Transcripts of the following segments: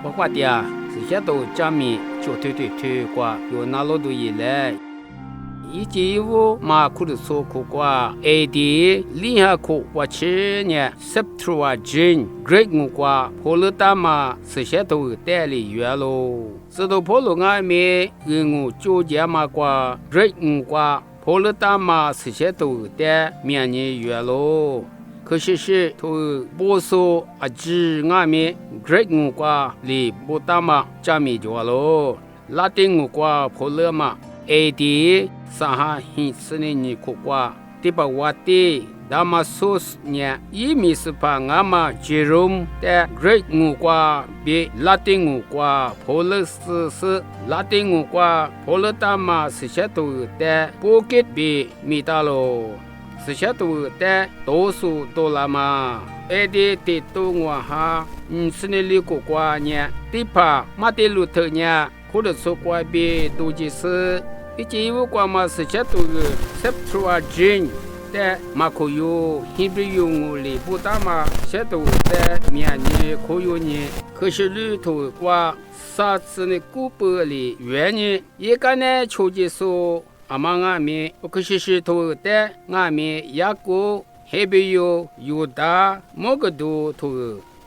我话的啊，这些都讲明就对过，有哪路都以来。以前我马库的说过过 ，AD 厉害过我去年 Septuagint Greek 我过，普罗大马这些都代理员喽。直到普罗外面我就讲嘛过 Greek 我过，普罗大马这些都代免年员喽。可是都不说啊，只外面 Greek 我过里不大马加米就喽，拉丁我过普罗嘛。AD 上海现实的你苦瓜，第八瓦的大马苏斯呢，一米是把俺们吉隆的 Greek 我瓜比拉丁我瓜，普勒斯是拉丁我瓜，普勒大马是些都的不给比米大喽，是些都的多数多了嘛。AD 的多我哈，是那里苦瓜呢，第八马的路头呢。或者说过别都就是以前我过嘛是些都是 Septuagint 的马可有 Hebrew 我里不大嘛些都在面呢可有呢可是里头过啥子呢古本里原呢一个呢求解说阿妈阿面可是头的阿面雅各 Hebrew 犹大某个都头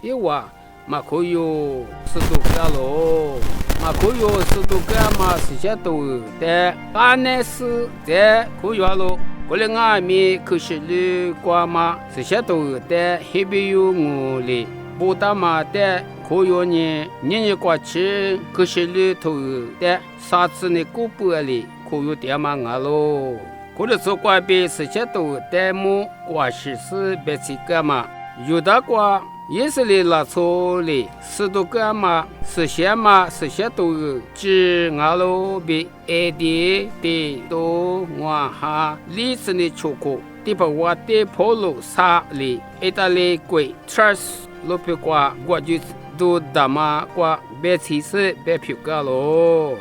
一话马可有是都干喽马可有是都干嘛是些都的巴内斯的可有喽过来外面可是里瓜嘛是些都的黑边有我哩不大嘛的可有呢年过去可是里头的啥子呢古本里可有点嘛啊喽或者说过边是些都的么瓜是别去干嘛有的瓜也是里拉错里，是都干嘛？是些嘛？是些都只阿罗比 AD 的都我哈历史的出口，第八我的普鲁萨里意大利贵 trust 罗皮瓜，我就都大嘛瓜别其实别票个咯。